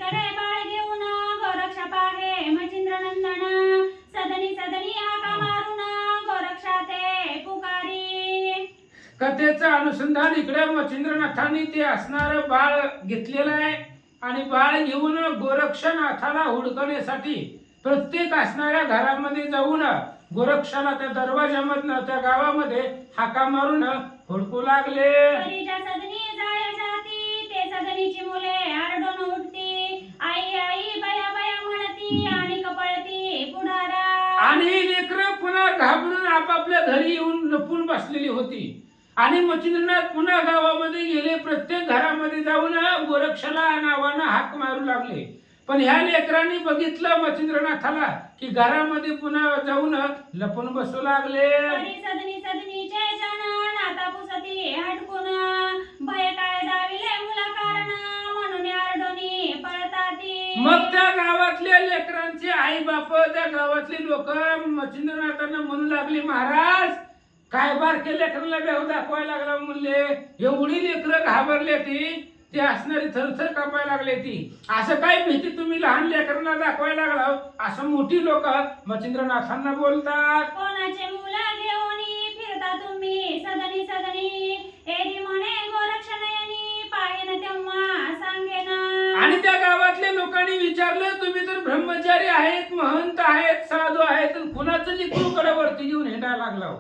एकीकडे बाळ घेऊन गोरक्ष पाहे मचिंद्र नंदन सदनी सदनी हाका मारून गोरक्षा ते पुकारी. कथेचं अनुसंधान इकडे मच्छिंद्रनाथांनी ते असणारं बाळ घेतलेलं आहे आणि बाळ घेऊन गोरक्षनाथाला हुडकण्यासाठी प्रत्येक असणाऱ्या घरामध्ये जाऊन गोरक्षाला त्या दरवाजामधनं त्या गावामध्ये हाका मारून हुडकू लागले. परीच्या सदनी जाय जाती ते सदनीची मुले आरडून उठती आई आई बया बया म्हणती आणि कपळती पुढारा. आणि लेकरं पुन्हा घाबरून आपापल्या घरी येऊन लपून बसलेली होती आणि मच्छिंद्रनाथ पुन्हा गावामध्ये गेले. प्रत्येक घरामध्ये जाऊन गोरक्षाला नावानं हाक मारू लागले. पण ह्या लेकरांनी बघितलं मच्छिंद्रनाथाला की घरामध्ये पुन्हा जाऊन लपून बसू लागले. परी सदनी सदनीचे जन नाता पुसती हटकून भय काय दाविले मुला कारण म्हणून आरडोनी पळताती. मग त्या गावातल्या लेकरांचे आई बाप त्या गावातले लोक मच्छिंद्रनाथांना म्हणू लागले, महाराज काय बारके लेकरांना बेहू दाखवायला लागला म्हणले. एवढी लेकरं घाबरले ती असणारी थरथर कापायला लागले ती. असं काय भीती तुम्ही लहान लेकरांना दाखवायला लागला असं मोठी लोक मच्छिंद्रनाथांना बोलतात. कोणाचे मुला घेऊन फिरता तुम्ही सदनी सदनी एरी म्हणे गोरक्षनयनी पाहिन तेव्हा सांगेन. आणि त्या गावातल्या लोकांनी विचारलं, तुम्ही तर ब्रह्मचारी आहेत, महंत आहेत, साधू आहेत, कुणाचं लेकरूकडे वरती घेऊन हिंडायला लागला.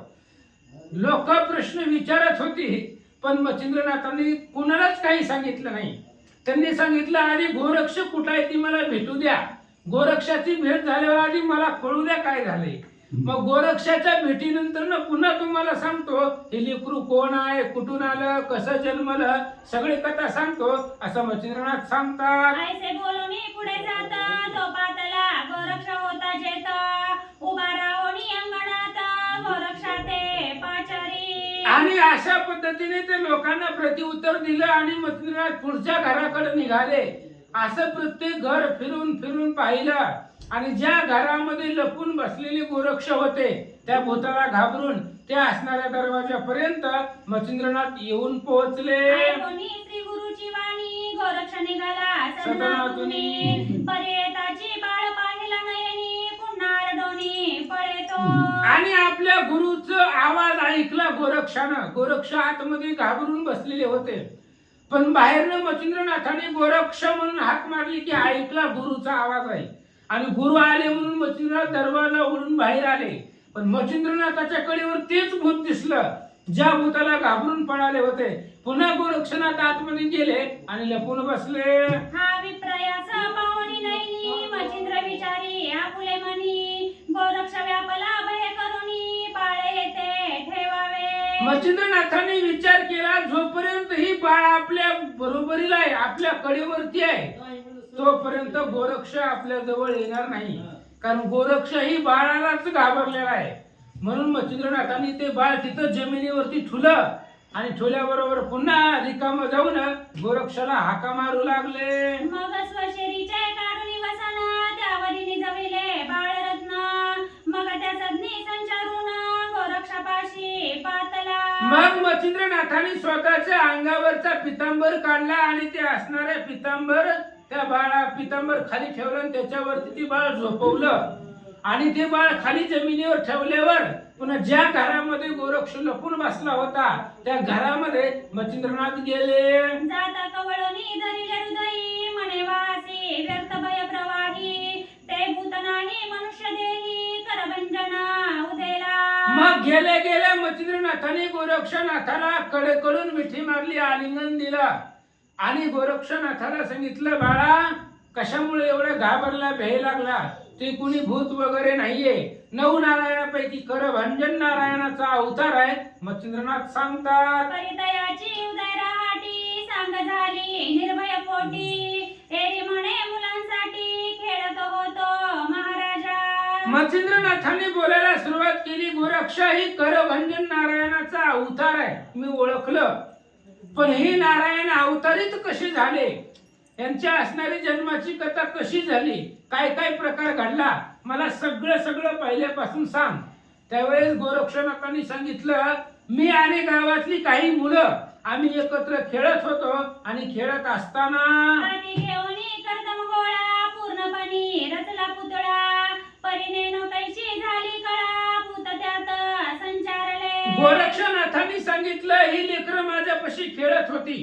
लोक प्रश्न विचारत होती पण मच्छिंद्रनाथांनी कुणालाच काही सांगितलं नाही. त्यांनी सांगितलं, आधी गोरक्ष कुठं आहे ती मला भेटू द्या. गोरक्षाची भेट झाल्यावर आधी मला कळू द्या काय झालंय. मग गोरक्षाच्या भेटीनंतर पुन्हा तुम्हाला सांगतो हे लेकरू कोण आहे, कुठून आलं, कसं जन्मलं, सगळी कथा सांगतो असं मच्छिंद्रनाथ सांगतात. ऐसे बोलून पुढे जाता तो पातला गोरक्ष होता जेता उभा राहोनी अंगणात गोरक्षा ते पाचारी. आणि अशा पद्धतीने ते लोकांना प्रत्युत्तर दिलं आणि मच्छिंद्रनाथ पुढच्या घराकडे निघाले. असं प्रत्येक घर फिरून फिरून पाहिलं आणि ज्या घरामध्ये लपून बसलेले गोरक्ष होते त्या भूताला घाबरून त्या असणाऱ्या दरवाजापर्यंत मच्छिंद्रनाथ येऊन पोहोचले. श्री गुरुची वाणी गोरक्ष निघाला सदनातुनी पर्येताची बाळ पाहिला नयनी पुन्हा आरडोनी पळेतो. आणि आपल्या गुरुचा आवाज ऐकला गोरक्षानं. गोरक्ष आतमध्ये घाबरून बसलेले होते पण बाहेरनं मच्छिंद्रनाथाने गोरक्ष म्हणून हाक मारली की ऐकला गुरुचा आवाज आहे. आणि गुरु आले म्हणून मच्छिंद्रनाथ दरवाजा उडून बाहेर आले. पण मच्छिंद्रनाथाच्या कडेवर तेच भूत दिसलं ज्या भूताला घाबरून पळाले होते. पुन्हा गोरक्षनाथ आतमध्ये गेले आणि लपून बसले. हा विप्रयाचा पावनी नयनी मच्छिंद्र विचारी आपुले मनी गोरक्ष व्यापला भय करुनी बाळे ते ठेवावे. मच्छिंद्रनाथाने विचार केला, जोपर्यंत ही बाळ आपल्या बरोबरीला आहे, आपल्या कडेवरती आहे, तोपर्यंत गोरक्ष आपल्या जवळ येणार नाही. कारण गोरक्ष ही बाळालाच घाबरलेला आहे. म्हणून मच्छिंद्रनाथांनी ते बाळ तिथं जमिनीवरती ठुलं आणि ठेवल्याबरोबर पुन्हा रिकाम जाऊन गोरक्षाला हाका मारू लागले. मग स्वशरीचे काढून वसन त्यावरी जविले बाळरत्न मग त्या सदनी संचारून गोरक्षापाशी पातला. मग मच्छिंद्रनाथांनी स्वतःच्या अंगावरचा पितांबर काढला आणि ते असणाऱ्या पितांबर त्या बाळा पितांबर खाली ठेवलं आणि त्याच्यावरती ती बाळ झोपवलं. आणि ते बाळ खाली जमिनीवर ठेवल्यावर पुन्हा ज्या घरामध्ये गोरक्ष लपून बसला होता त्या घरामध्ये मच्छिंद्रनाथ गेले. जाता कवळणी धरिले हृदयी म्हणे वासी व्यर्थ भय प्रवाही ते भूत नाही मनुष्य देही करभंजना उदेला. मग गेले गेले मच्छिंद्रनाथाने गोरक्षनाथाला कडेकडून मिठी मारली, आलिंगन दिलं आणि गोरक्षनाथाला सांगितलं, बाळा कशामुळे एवढं घाबरला, भय लागला, ते कुणी भूत वगैरे नाहीये, 9 नारायणापैकी करभंजन नारायणाचा अवतार आहे. मच्छिंद्रनाथ सांगतात, परितयाची उदय राहाटी सांग झाली निर्भय पोटी एरी म्हणे मुलांसाठी खेळत होतो महाराजा. मच्छिंद्रनाथांनी बोलायला सुरुवात केली, गोरक्ष ही करभंजन नारायणाचा अवतार आहे, मी ओळखलं. पण हे नारायण अवतारित कसे झाले, यांच्या असणारी जन्माची कथा कशी झाली, काय काय प्रकार घडला, मला सगळं पहिल्यापासून सांग. त्यावेळेस गोरक्षनाथांनी सांगितलं, मी आणि गावातली काही मुलं आम्ही एकत्र खेळत होतो आणि खेळत असताना घेऊन कर्दम बसला पुतळा परीने नो कैची झाली कळा भूत त्यात संचारले. गोरक्षनाथांनी सांगितलं ही लेकरं माझ्यापाशी खेळत होती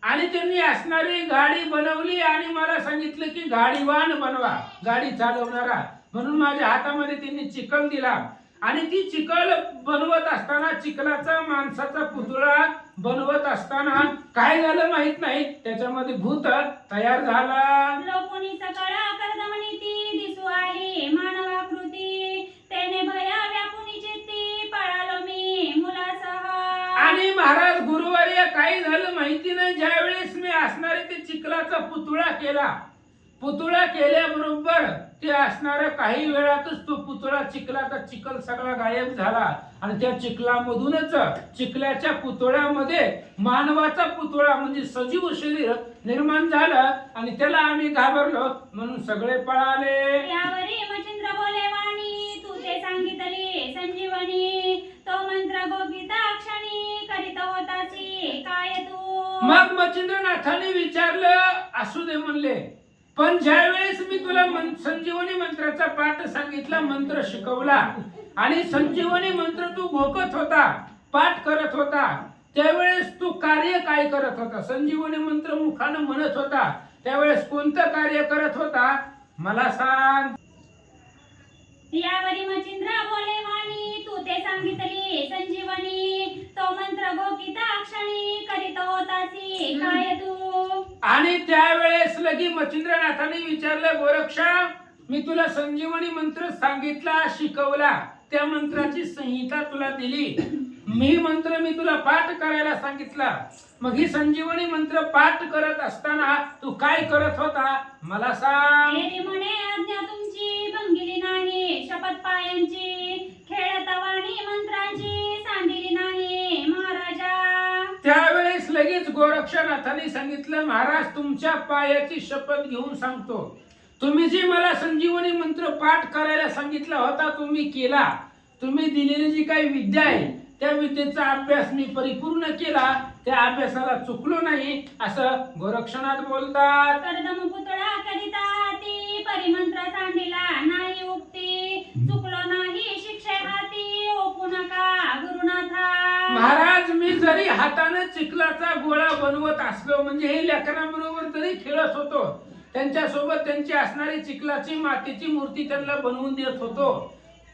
आणि त्यांनी असणारी गाडी बनवली आणि मला सांगितलं की गाडीवान बनवा, गाडी चालवणारा. म्हणून माझ्या हातामध्ये त्यांनी चिखल दिला आणि ती चिखल बनवत असताना चिखलाचा माणसाचा पुतळा बनवत असताना काय झालं माहित नाही, त्याच्यामध्ये भूत तयार झाला. लोकोनी सकळ कर्दमनी ती दिसू आली मानवाकृती तेने भया व्यापुनी चित्ती पळालो मी मुलासह. आणि महाराज गुरुवर्य काय झालं माहिती नाही, ज्या वेळेस मी असणारे ते चिखलाचा पुतळा केला, पुतळा केल्याबरोबर ते असणाऱ्या काही वेळातच तो पुतळा चिखलाचा चिखल सगळा गायब झाला आणि त्या चिखलामधूनच चिखलाच्या पुतळ्यामध्ये मानवाचा पुतळा म्हणजे सजीव शरीर निर्माण झालं आणि त्याला आम्ही घाबरलो म्हणून सगळे पळाले. यावरी मच्छिंद्र बोले वाणी तू ते सांगितली संजीवनी तो मंत्र गोपिताक्षणी करीत होतासी काय तू. मग मच्छिंद्रनाथाने विचारलं असू दे म्हणले, पण ज्या वेळेस मी तुला संजीवनी मंत्राचा पाठ सांगितला, मंत्र शिकवला आणि संजीवनी मंत्र तू घोकत होता, पाठ करत होता, त्यावेळेस तू कार्य काय करत होता? संजीवनी मंत्र मुखानं म्हणत होता त्यावेळेस कोणतं कार्य करत होता मला सांग. यावरी मच्छिंद्र बोले वाणी तू ते सांगितली संजीवनी तो मंत्र गोपिताक्षणी करीत होतासी काय तू. आणि त्यावेळेस लगी मच्छिंद्रनाथाने विचारलं, गोरक्षा मी तुला संजीवनी मंत्र सांगितला, शिकवला, त्या मंत्राची संहिता तुला दिली, मी मंत्र मी तुला पाठ करायला सांगितला, मग ही संजीवनी मंत्र पाठ करत असताना तू काय करत होता मला सांग. तेरी म्हणे आज्ञा तुमची भंगिली नाही शपथ पायांची खेळत वाणी मंत्राची सांडिली नाही महाराजा. त्यावेळेस लगेच गोरक्षनाथाने सांगितलं, महाराज तुमच्या पायाची शपथ घेऊन सांगतो, तुम्ही जी मला संजीवनी मंत्र पाठ करायला सांगितला होता तुम्ही केला, तुम्ही दिलेली जी काही विद्या आहे त्या विद्येचा अभ्यास मी परिपूर्ण केला, त्या अभ्यासाला चुकलो नाही असं गोरक्षनाथ बोलतात. कर्दम पुतळा करिता ती परिमंत्र सांडिला नाही उक्ती चुकलो नाही शिक्षे हाती ओपू नका गुरुनाथा. महाराज मी जरी हाताने चिखलाचा गोळा बनवत असलो म्हणजे हे लेकरांबरोबर जरी खेळत होतो, त्यांच्या सोबत त्यांची असणारी चिखलाची मातीची मूर्ती त्यांना बनवून देत होतो,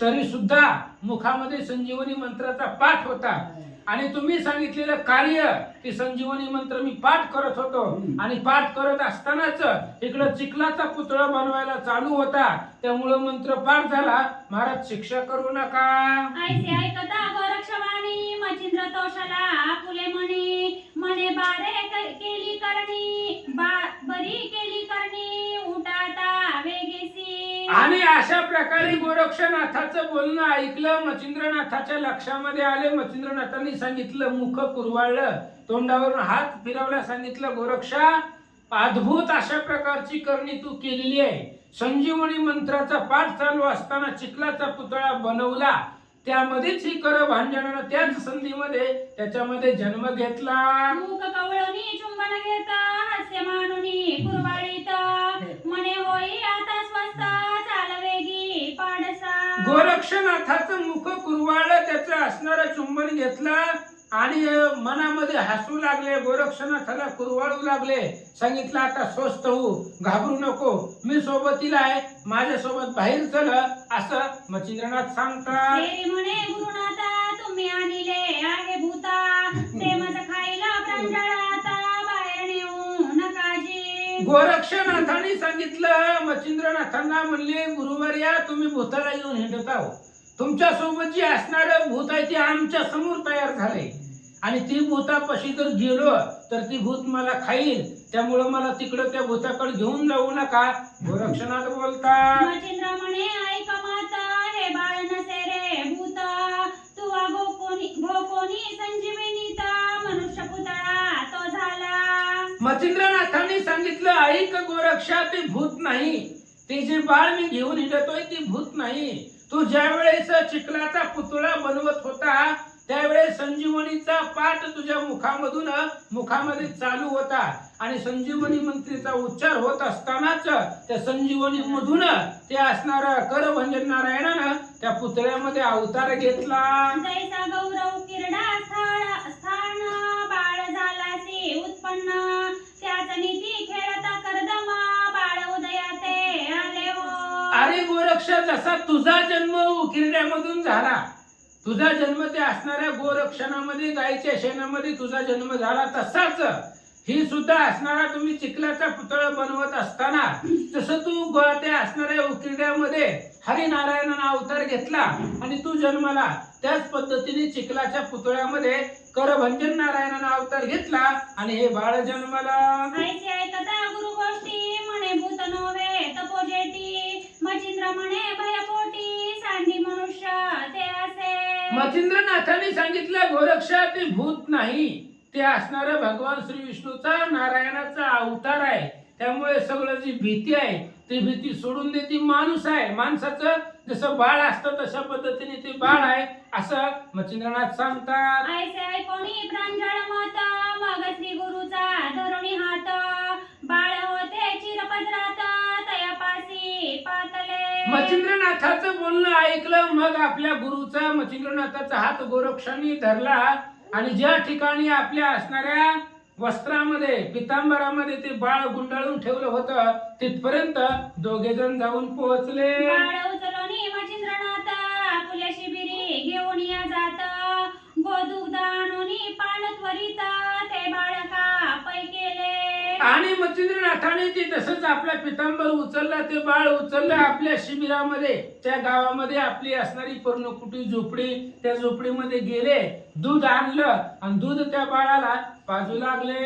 तरी सुद्धा मुखामध्ये संजीवनी मंत्राचा पाठ होता आणि तुम्ही सांगितलेलं कार्य ते संजीवनी मंत्र मी पाठ करत होतो आणि पाठ करत असतानाच इकडं चिखलाचा पुतळा बनवायला चालू होता, त्यामुळं मंत्र पाठ झाला. महाराज शिक्षा करू नका. ऐसे ऐकता गोरक्षवाणी मच्छिंद्र तोषाला आपुले म्हणे बारे केली करणी बरी केली करणी उठाता वेगेसी. आणि अशा प्रकारे गोरक्षनाथाचं बोलणं ऐकलं, मच्छिंद्रनाथाच्या लक्षामध्ये आले. मच्छिंद्रनाथांनी सांगितलं, मुख कुरवाळलं, तोंडावरून हात फिरवला, सांगितलं, गोरक्षा अद्भुत अशा प्रकारची करणी तू केलेली आहे. संजीवनी मंत्राचा पाठ चालू असताना चिखलाचा पुतळा बनवला, त्यामध्येच ही कर भांजनानं त्याच संधीमध्ये त्याच्यामध्ये जन्म घेतला. मुख कवळणी चुंबन घेता हास्य मानुनी कुरवाळीत म्हणे होई आता स्वस्त चाल वेगी पाडसा. गोरक्षनाथाचं मुख कुरवाळलं, त्याचं असणारं चुंबन घेतलं आणि मनामध्ये हसू लागले, गोरक्षनाथाला कुरवाळू लागले. सांगितलं, आता स्वस्थ हो, घाबरू नको, मी सोबतीला आहे, माझ्या सोबत बाहेर चल असं मच्छिंद्रनाथ सांगतात. तेरी म्हणे गुरुनाथा तुम्ही आणले आहे भूता ते मज खायला प्रांजळाता बाहेर नेऊ नकाजी. गोरक्षनाथांनी सांगितलं, मच्छिंद्रनाथांना म्हणले, गुरुवर्या तुम्ही भूताला येऊन हिंडत आहो, तुमच्या सोबत जी असणारं भूत आहे ते आमच्या समोर तयार झाले आणि ती भूतापाशी जर गेलो तर ती भूत मला खाईल, त्यामुळं मला तिकडं त्या भूताकडे घेऊन जाऊ नका. गोरक्षनाथ बोलतात. मच्छिंद्र म्हणे ऐक माता हे बाळ नसे रे भूत तू गोकोनी संजीवनीता मनुष्य पुतळा तो झाला. मच्छिंद्रनाथांनी सांगितलं, ऐक गोरक्षा, ते भूत नाही, ते जे बाळ मी घेऊन हिंडतोय ती भूत नाही. तू ज्या वेळेस चिखलाचा पुतळा बनवत होता त्यावेळेस संजीवनीचा पाठ तुझ्या मुखामध्ये चालू होता आणि संजीवनी मंत्रीचा उच्चार होत असतानाच त्या संजीवनी मधून ते असणारा करभंजन नारायणानं त्या पुतळ्यामध्ये अवतार घेतला. जैसा गौरव किरडा स्थान बाळ झालासी उत्पन्न त्याच नीती खेळता करदमा बाळ उदयाते आले हो. अरे गोरक्ष, जसा तुझा जन्म उकिरड्यामधून झाला, तुझा जन्म ते असणाऱ्या गोरक्षणामध्ये गायीच्या शेणामध्ये तुझा जन्म झाला, तसाच ही सुद्धा असणारा तुम्ही चिखलाचा पुतळा बनवत असताना जसं तू ते असणाऱ्या उकिरड्यामध्ये हरिनारायणानं अवतार घेतला आणि तू जन्मला, त्याच पद्धतीने चिखलाच्या पुतळ्यामध्ये करभंजन नारायणानं अवतार घेतला आणि हे बाळ जन्मला. ऐसे ऐकता गुरु गोष्टी म्हणे भूत नव्हे तपोजेटी मचिंद्र म्हणे भयपोटी सांडी मनुष्य ते असे. मचिंद्रनाथांनी सांगितलं गोरक्षा ते भूत नाही, ते असणारा भगवान श्री विष्णूचा नारायणाचा अवतार आहे. त्यामुळे सगळं जी भीती आहे ती भीती सोडून दे, ती माणूस आहे. माणसाचं जसं बाळ असतं तशा पद्धतीने ते बाळ आहे असं मचिंद्रनाथ सांगतात. ऐसे ऐकोनी प्रांजळ मत मग श्री गुरुचा धरुणी हात बाळ होते चिरपदरात तयापासी पातले. मचिंद्रनाथाचं बोलणं ऐकलं, मग आपल्या गुरुचा मचिंद्रनाथाचा हात गोरक्षांनी धरला आणि ज्या ठिकाणी आपल्या असणाऱ्या वस्त्रामध्ये पितांबरामध्ये ते बाळ गुंडाळून ठेवलं होतं तिथपर्यंत दोघे जण जाऊन पोहोचले. बाळ उचलून मचिंद्रनाथ आपल्या शिबिरी घेऊन या जात गोदुग्ध आणून पान त्वरित ते बाळका पै केले. आणि मचिंद्रनाथाने ते तसंच आपल्या पितांबर उचलला, ते बाळ उचललं आपल्या शिबिरामध्ये. त्या गावामध्ये आपली असणारी पर्णकुटी झोपडी, त्या झोपडीमध्ये गेले, दूध आणलं आणि दूध त्या बाळाला पाजू लागले.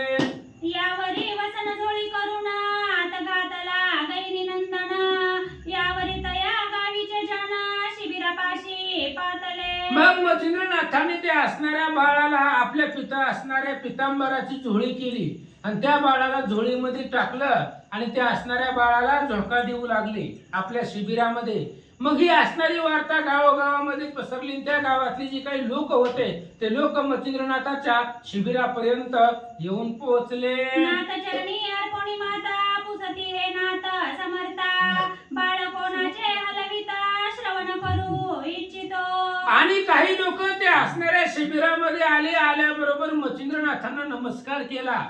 यावरी वसन झोळी करून आत घातला गैनी नंदन यावरी तया गावीचे जन शिबिरापाशी पातले. मग मचिंद्रनाथाने ते असणाऱ्या बाळाला आपल्या असणाऱ्या पितांबराची झोळी केली आणि त्या बाळाला झोळीमध्ये टाकलं आणि त्या असणाऱ्या बाळाला झोका देऊ लागले आपल्या शिबिरामध्ये. मग ही असणारी वार्ता गावागावामध्ये पसरली. त्या गावातली जी काही लोक होते ते लोक मचिंद्रनाथाच्या शिबिरापर्यंत येऊन पोहोचले. नाथ चरणी अर्पणी माता पुसती हे नाथ समर्था बाळ कोणाचे हलविता श्रवण करू इच्छितो. आणि काही लोक ते असणाऱ्या शिबिरामध्ये आले, आल्याबरोबर मचिंद्रनाथांना नमस्कार केला.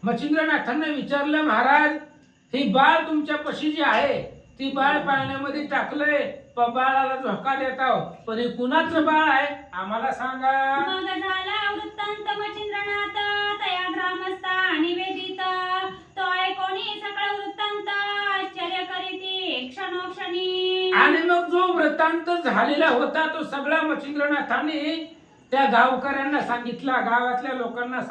मचिंद्रनाथांना विचारलं, महाराज ही बाळ तुमच्या पशी जी आहे ती बाळ पाण्यामध्ये टाकलंय, बाळाला झोका देताव, पण हे कुणाचं बाळ आहे आम्हाला सांगा. मग झाला वृत्तांत मचिंद्रनाथ तया ग्रामस्था निवेदित तो ऐकोनी सकळ वृत्तांत आश्चर्य करीती क्षणोक्षणी. आणि मग जो वृत्तांत झालेला होता तो सगळा मचिंद्रनाथांनी त्या गावकऱ्यांना सांगितला, गावातल्या लोकांना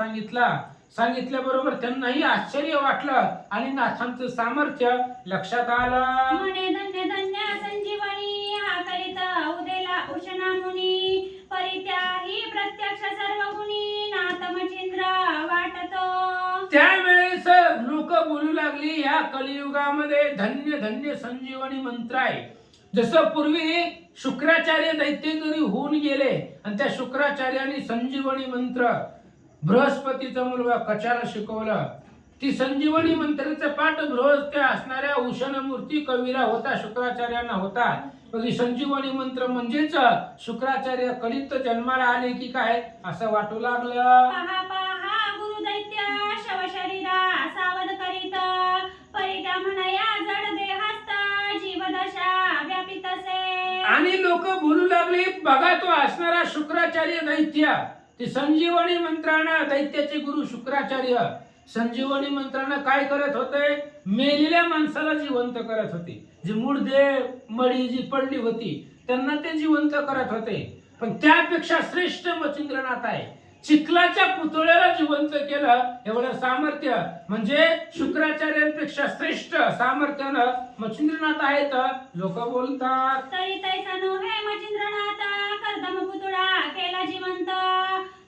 सांगितल्याबरोबर त्यांनाही आश्चर्य वाटलं आणि नाथांचं सामर्थ्य लक्षात आलं. म्हणे धन्य धन्य संजीवनी हा करीत उदेला उशना मुनी परित्याही प्रत्यक्ष सर्व गुणी नाथ मचिंद्र वाटतो. त्यावेळेस लोक बोलू लागली, या कलियुगामध्ये धन्य धन्य संजीवनी मंत्र आहे. जसं पूर्वी शुक्राचार्य दैत्यगिरी होऊन गेले आणि त्या शुक्राचार्यांनी संजीवनी मंत्र बृहस्पतीचा मुलगा कचाला शिकवलं. ती संजीवनी मंत्राचा पाठ बृहस्पती असणाऱ्या उषण मूर्ती कवीला होता, शुक्राचार्यांना होता. ही संजीवनी मंत्र म्हणजेच शुक्राचार्य कलित जन्माला आले की काय असं वाटू लागलं. पहा पहा गुरु दैत्य शव शरीरा सावध करीत परित्या म्हणया जड देहस्थ जीवदशा व्यापितसे. आणि लोक बोलू लागले, बघा तो असणारा शुक्राचार्य दैत्य, ते संजीवनी मंत्रानं दैत्याचे गुरु शुक्राचार्य संजीवनी मंत्रानं काय करत होते, मेलेल्या माणसाला जिवंत करत होते. जी मूळदेह मडी जी पडली होती त्यांना ते जिवंत करत होते. पण त्यापेक्षा श्रेष्ठ मचिंद्रनाथ आहे, चिखलाच्या पुतळ्याला जिवंत केलं. एवढं सामर्थ्य म्हणजे शुक्राचार्यांपेक्षा श्रेष्ठ सामर्थ्यानं मचिंद्रनाथ आहेत लोक बोलतात. तरी तैसा नव्हे मचिंद्रनाथ कर्दम पुतळा केला जिवंत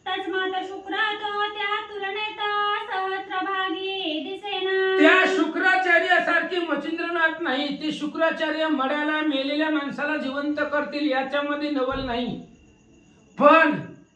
तस्मात शुक्र तो त्या तुलनेत सहस्रभागी दिसेना. त्या शुक्राचार्यासारखे मचिंद्रनाथ नाही. ते शुक्राचार्य मड्याला मेलेल्या माणसाला जिवंत करतील याच्यामध्ये नवल नाही. पण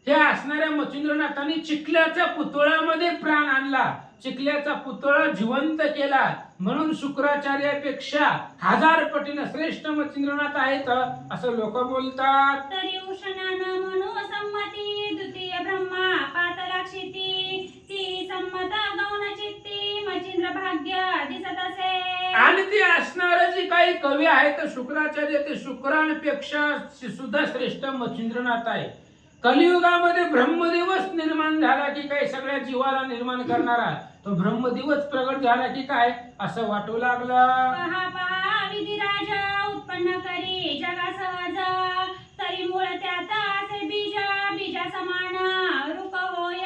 हे असणाऱ्या मच्छिंद्रनाथांनी चिखल्याच्या पुतळ्यामध्ये प्राण आणला, चिखल्याचा पुतळा जिवंत केला, म्हणून शुक्राचार्यापेक्षा 1000 पटीने श्रेष्ठ मच्छिंद्रनाथ आहेत असं लोक बोलतात. तरी उष्णानं म्हणू संमती द्वितीय ब्रह्मा पातलाक्षिती ती संमत गौण चित्ती मच्छिंद्र भाग्य दिसत असे. आणि ती असणारे जे काही कवी आहेत शुक्राचार्य ते शुक्रांपेक्षा सुद्धा श्रेष्ठ मच्छिंद्रनाथ आहे. कलियुगामध्ये ब्रह्मदिवस निर्माण झाला की काय सगळ्या जीवाला निर्माण करणारा तो ब्रह्मदिवस प्रगट झाला की काय असं वाटू लागलं. पहा पहा विधिराज उत्पन्न करी जगा सहज तरी मूळ त्यात असे बीजा समान रूप होय.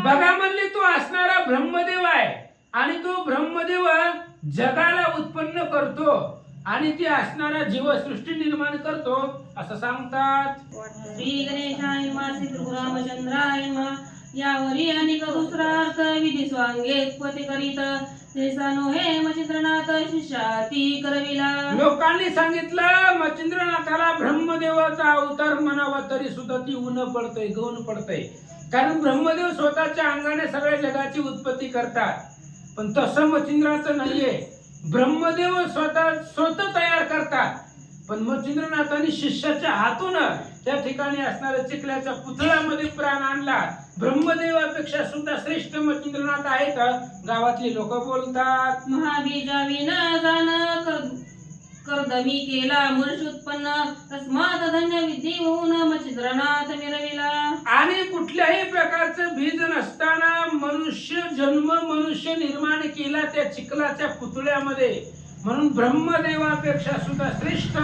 बघा म्हणले तो असणारा ब्रह्मदेव आहे आणि तो ब्रह्मदेव जगाला उत्पन्न करतो आणि ती असणारा जीवसृष्टी निर्माण करतो असं सांगतात. श्री गणेशाय नमः श्री रामचंद्राय नमः. यावरी अनेक दुसरा अर्थ विधी स्वांगे पते करीत देसानो हे मच्छिंद्रनाथ शिष्याती करविला. लोकांनी सांगितलं मच्छिंद्रनाथाला ब्रह्मदेवाचा अवतार म्हणावा तरी सुद्धा ती ऊन पडतंय गौण पडतंय, कारण ब्रह्मदेव स्वतःच्या अंगाने सगळ्या जगाची उत्पत्ती करतात. पण तसं मच्छिंद्रनाथाचं नाहीये, ब्रह्मदेव स्वतः तयार करतात. पण मच्छिंद्रनाथांनी शिष्याच्या हातून त्या ठिकाणी असणाऱ्या चिखल्याच्या पुतळ्यामध्ये प्राण आणला. ब्रह्मदेवापेक्षा सुद्धा श्रेष्ठ मच्छिंद्रनाथ आहेत गावातली लोक बोलतात. महाबीजावी न जाण कर्दमी केला मनुष उत्पन्न तस्मात धन्य विधी होऊन मच्छिंद्रनाथ मिरविला. आणि कुठल्याही प्रकारचं बीज नसताना मनुष्य जन्म मनुष्य निर्माण केला त्या चिखलाच्या पुतळ्यामध्ये, म्हणून ब्रह्मदेवापेक्षा सुद्धा श्रेष्ठ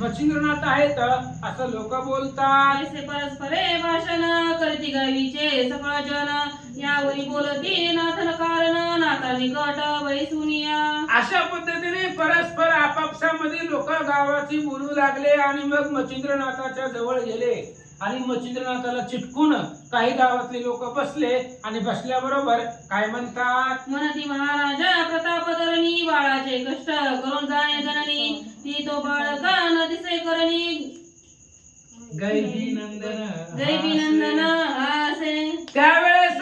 मच्छिंद्रनाथ आहेत असं लोक बोलतात. ऐसे परस्परे भाषण करती गावीचे सकळ जन यावरी बोलती नाथन कारण नाथा निकट वैसुनिया. अशा पद्धतीने परस्पर आपापसामध्ये लोक गावाची बोलू लागले आणि मग मच्छिंद्रनाथाच्या जवळ गेले आणि मच्छिंद्रनाथाला चिटकून काही गावातले लोक बसले आणि बसल्याबरोबर काय म्हणतात. म्हणती महाराजा प्रतापधरणी बाळाचे कष्ट करून जाणे जननी ती तो बाळका न दिसे करणी गैबी नंदन गैबी नंदन हासे. त्यावेळेस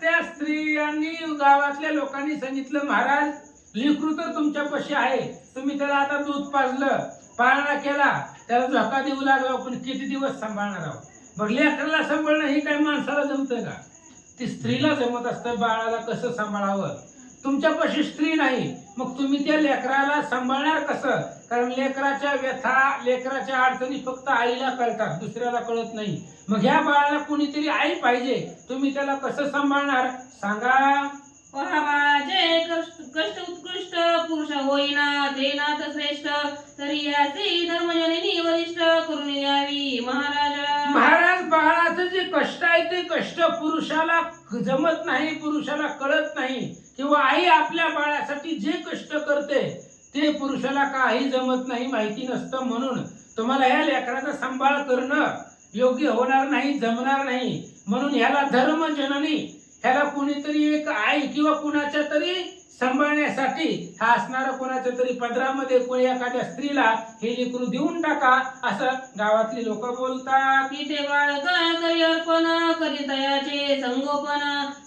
त्या स्त्रियांनी गावातल्या लोकांनी सांगितलं महाराज लेकरू तर तुमच्यापाशी आहे, तुम्ही त्याला आता दूध पाजलं पाळणा केला त्याला झोका देऊ लागला, पण किती दिवस सांभाळणार आहोत. मग लेकराला सांभाळणं ही काही माणसाला जमतं का? ती स्त्रीला जमत असतं बाळाला कसं सांभाळावं. तुमच्यापाशी स्त्री नाही मग तुम्ही त्या लेकराला सांभाळणार कसं? कारण लेकराच्या व्यथा लेकराच्या अडचणी फक्त आईला कळतात, दुसऱ्याला कळत नाही. मग ह्या बाळाला कोणीतरी आई पाहिजे, तुम्ही त्याला कसं सांभाळणार सांगा. पहा बाळाचे कष्ट उत्कृष्ट पुरुष होईना ते नाथ श्रेष्ठ तरी याची धर्मजननी वरिष्ठ करून यावी महाराजा. महाराज बाळाचं जे कष्ट आहे ते कष्ट पुरुषाला जमत नाही, पुरुषाला कळत नाही, किंवा आई आपल्या बाळासाठी जे कष्ट करते ते पुरुषाला काही जमत नाही, माहिती नसतं. म्हणून तुम्हाला ह्या लेकराचा सांभाळ करणं योग्य होणार नाही, जमणार नाही. म्हणून ह्याला धर्मजननी ह्याला कोणीतरी एक आई किंवा कुणाच्या तरी सांभाळण्यासाठी हा असणारा कोणाच्या तरी पदरामध्ये कोणी एखाद्या स्त्रीला हे लेकरू देऊन टाका असं गावातली लोक बोलतात. तिथे बाळका करी अर्पण करी दयाचे संगोपन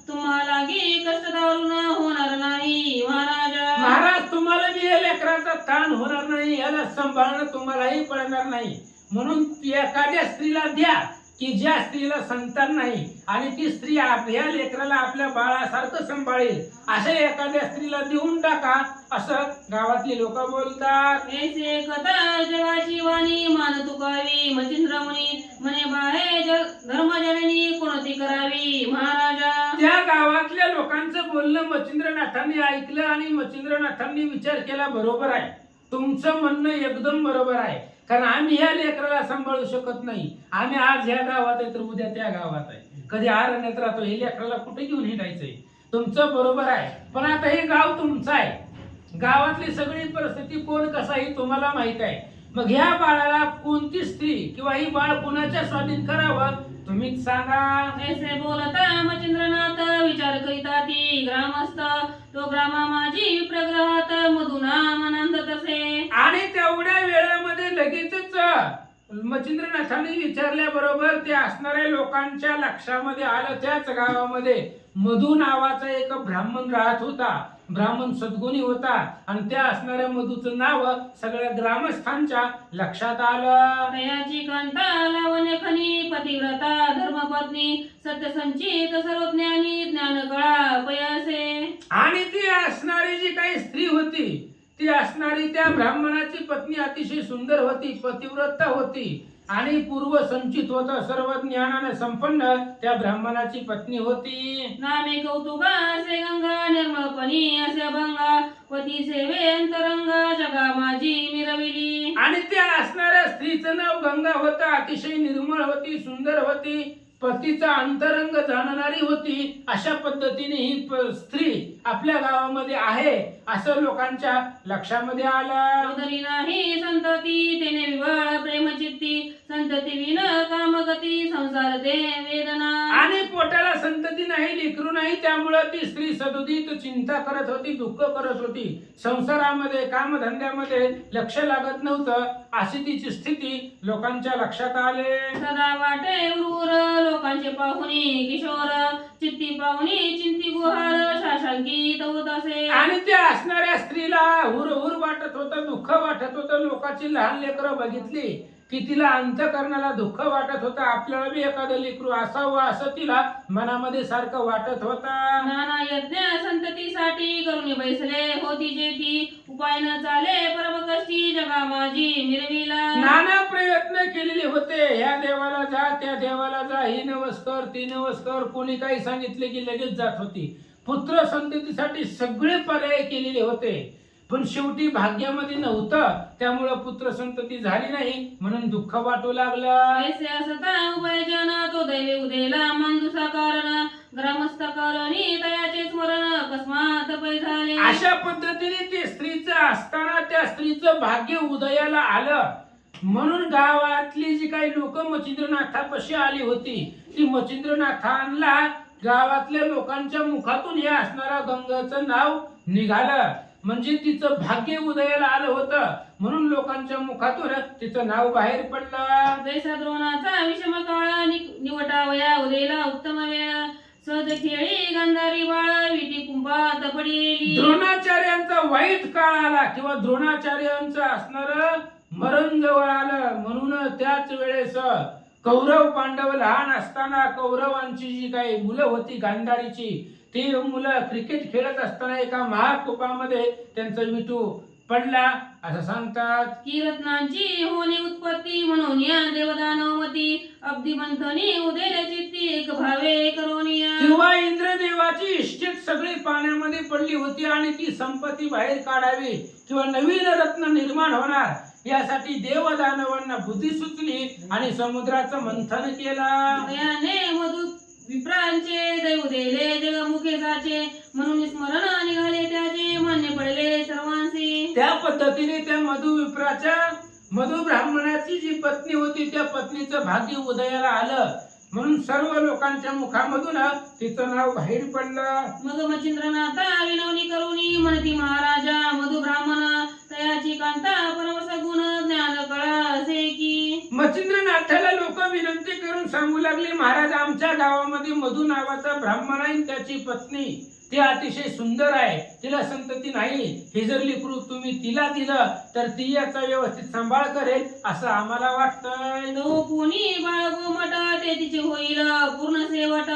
तुम्हाला गी कष्ट दारून होणार नाही महाराजा. महाराज तुम्हाला बी या लेकराचा ताण होणार नाही, याला सांभाळणं तुम्हालाही पडणार नाही. म्हणून एखाद्या स्त्रीला द्या की ज्या स्त्रीला संतान नाही आणि ती स्त्री आपल्या लेकराला आपल्या बाळासारखं सांभाळेल, अशा एखाद्या स्त्रीला देऊन टाका असं गावातली लोक बोलतात. ऐसे कथा जगाची वाणी मान तुकावी मच्छिंद्र मुनी म्हणे बाहे धर्मजननी कोणती करावी महाराजा. त्या गावातल्या लोकांचं बोलणं मच्छिंद्रनाथांनी ऐकलं आणि मच्छिंद्रनाथांनी विचार केला, बरोबर आहे तुमचं म्हणणं एकदम बरोबर आहे. कारण आम्ही ह्या लेकराला सांभाळू शकत नाही, आम्ही आज ह्या गावात आहे तर उद्या त्या गावात आहे, कधी अरण्यात राहतो, हे लेकराला कुठे घेऊन हिंडायचंय. तुमचं बरोबर आहे, पण आता हे गाव तुमचं आहे, गावातली सगळी परिस्थिती कोण कसाही तुम्हाला माहित आहे. मग ह्या बाळाला कोणती स्त्री किंवा ही बाळ कुणाच्या स्वाधीन करावं तुम्हीच सांगा. ऐसे बोलता मच्छिंद्रनाथ विचार करीता ती ग्रामस्थ तो ग्रामा माझी प्रग्रहात मधुना मनंद तसे. आणि तेवढ्या वेळामध्ये लगेचच मच्छिंद्रनाथांनी विचारल्याबरोबर ते असणाऱ्या लोकांच्या लक्षामध्ये आलं, त्याच गावामध्ये मधु नावाचा एक ब्राह्मण राहत होता. ब्राह्मण सद्गुणी होता आणि त्या असणाऱ्या मधूचं नाव सगळ्या ग्रामस्थांच्या लक्षात आलं. तयाची कांता लावण्य खनी पतिव्रता धर्मपत्नी सत्यसंचित सर्वज्ञानी ज्ञानकळा पयसे. आणि ती असणारी जी काही स्त्री होती, ती असणारी त्या ब्राह्मणाची पत्नी अतिशय सुंदर होती, पतिव्रता होती आणि पूर्व संचित होता, सर्व ज्ञानाने संपन्न त्या ब्राह्मणाची पत्नी होती. नामे कौतुका असे गंगा निर्मळपणी असे अभंगा पती सेवे अंतरंगा जगा माझी मिरविली. आणि त्या असणाऱ्या स्त्रीचं नाव गंगा होतं, अतिशय निर्मळ होती, सुंदर होती, पतीचा अंतरंग जाणणारी होती. अशा पद्धतीने ही स्त्री आपल्या गावामध्ये आहे असं लोकांच्या लक्षामध्ये आलं. उदरी नाही संतती तेने विवळ प्रेमचित्ती संतती विन कामगती संसार ते वेदना. आणि पोटाला संतती नाही, लेकरू नाही, त्यामुळे ती स्त्री सदुदित चिंता करत होती, दुःख करत होती, संसारामध्ये कामधंद्यामध्ये लक्ष लागत नव्हतं. अशी तिची स्थिती लोकांच्या लक्षात आले. सदा वाटे उरूर लोकांचे पाहुणी किशोर चित्ती पाहुणी चिंती गुहार शाशांकित होत असे. आणि त्या असणाऱ्या स्त्रीला हुरहुर वाटत होतं, दुःख वाटत होतं. लोकांची लहान लेकरं बघितली की तिला अंतःकरणाला दुःख वाटत होतं, आपल्याला बी एखादं लेकरू असावं असं तिला मनामध्ये सारखं वाटत होतं. नाना यज्ञ संततीसाठी करून बैसले होती जेती उपाय न चाले परम कष्टी जगा माझी मिरविला. नाना प्रयत्न केलेले होते, ह्या देवाला जा त्या देवाला जा, ही नवस कर ती नवस कर, कोणी काही सांगितले की लगेच जात होती. पुत्र संततीसाठी सगळे पर्याय केलेले होते, पण शेवटी भाग्यामध्ये नव्हतं, त्यामुळे पुत्र संतती झाली नाही म्हणून दुःख वाटू लागलं. ऐसे असता उभय जन तो दैवे उदेला मंजुसा कारण ग्रामस्थ करणी तयाचे स्मरण अकस्मात पै झाले. अशा पद्धतीने ते स्त्रीचं असताना त्या स्त्रीचं भाग्य उदयाला आलं. म्हणून गावातली जी काही लोक मच्छिंद्रनाथापाशी आली होती, ती मच्छिंद्रनाथांना गावातल्या लोकांच्या मुखातून हे असणारा गंगाचं नाव निघालं. म्हणजे तिचं भाग्य उदयाला आलं होतं, म्हणून लोकांच्या मुखातून तिचं नाव बाहेर पडलं. जैसा द्रोणाचा विषम काळ निवटावया उदेला उत्तम वेळ सहज खेळी गांधारी बाळ विटी कुंभात पडेली. द्रोणाचार्यांचा वाईट काळ आला किंवा द्रोणाचार्यांचं असणार मरण जवळ आलं, म्हणून त्याच वेळेस कौरव पांडव लहान असताना कौरवांची जी काही मुलं होती गांधारीची, ती मुलं क्रिकेट खेळत असताना एका महाकुपामध्ये त्यांचा विटू पडला असं सांगतात. की रत्नांची होणे उत्पत्ती म्हणून या देवदानवमती अब्दी मंथनी उदेले चित्ती एक भावे करोनिया. किंवा इंद्रदेवाची इष्टित सगळी पाण्यामध्ये पडली होती आणि ती संपत्ती बाहेर काढावी किंवा नवीन रत्न निर्माण होणार यासाठी देवदानवांना बुद्धी सुचली आणि समुद्राचं मंथन केलं. दयाने मधु विप्रांचे दैव देले जगमुखे जाचे म्हणून स्मरण निघाले त्याचे मान्य पडले सर्वांसी. त्या पद्धतीने त्या मधु विप्राच्या मधु ब्राह्मणाची जी पत्नी होती त्या पत्नीचं भाग्य उदयाला आलं, म्हणून सर्व लोकांच्या मुखामधून तिचं नाव बाहेर पडलं. मग मच्छिंद्रनाथा विनवणी करुणी म्हणती महाराजा मधु ब्राह्मण तयाची कांता परमसगुण ज्ञान कळा असे की. मच्छिंद्रनाथाला लोक विनंती करून सांगू लागले, महाराज आमच्या गावामध्ये मधु नावाचा ब्राह्मण आहे, त्याची पत्नी ती अतिशय सुंदर आहे, तिला संतती नाही, हे जर लेकरू तुम्ही तिला दिलं तर ती याचा व्यवस्थित सांभाळ करेल असं आम्हाला वाटतंय. तो कोणी बाळगो मठ ते तिचे होईल पूर्ण सेवट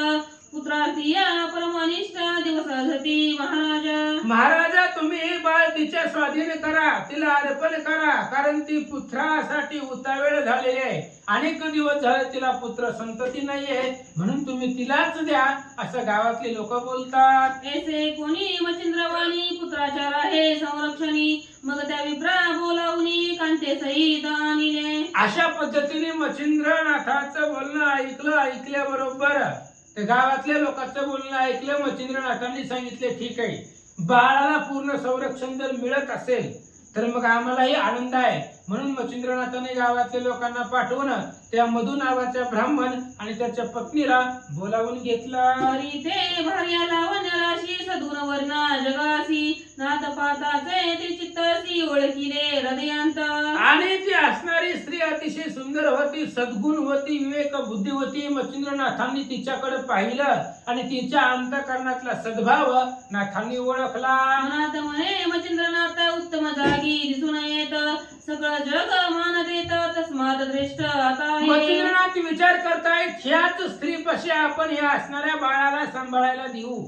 पुत्रार्थी या परमनिष्ठ दिवस धती महाराजा. महाराजा तुम्ही हे बाळ तिच्या स्वाधीन करा, तिला अर्पण करा, कारण ती पुत्रासाठी उतावेळ झालेली आहे, अनेक दिवस झाले तिला पुत्र संतती नाहीये, म्हणून तुम्ही तिलाच द्या असं गावातले लोक बोलतात. ऐसे कोणी मच्छिंद्रवाणी पुत्राच्या राहे संरक्षणी मग त्या विप्रा बोलावणी कांते सहित आणिले. अशा पद्धतीने मच्छिंद्रनाथाचं बोलणं ऐकल्याबरोबर ते गावातल्या लोकांचं बोलणं ऐकलं. मच्छिंद्रनाथांनी सांगितले ठीक आहे, बाळाला पूर्ण संरक्षण जर मिळत असेल तर मग आम्हालाही आनंद आहे. म्हणून मच्छिंद्रनाथाने गावातल्या लोकांना पाठवून त्या मधु नावाच्या ब्राह्मण आणि त्याच्या पत्नीला बोलावून घेतला. हरी ते भार्या लावण्य राशी सद्गुण वर्णा जगासी नाथ पाताचे ते चित्तासी ओळखिले हृदयांत. आणि ती असणारी स्त्री अतिशय सुंदर होती, सद्गुण होती, विवेक बुद्धी होती. मच्छिंद्रनाथांनी तिच्याकडे पाहिलं आणि तिच्या अंतःकरणातला सद्भाव नाथांनी ओळखला. मनात म्हणे मच्छिंद्रनाथ उत्तम जागी दिसून येत सगळं जग मान देत तस्मात श्रेष्ठ आता हे. मच्छिंद्रनाथ विचार करतायत, ह्याच स्त्रीपाशी आपण ह्या असणाऱ्या बाळाला सांभाळायला देऊ,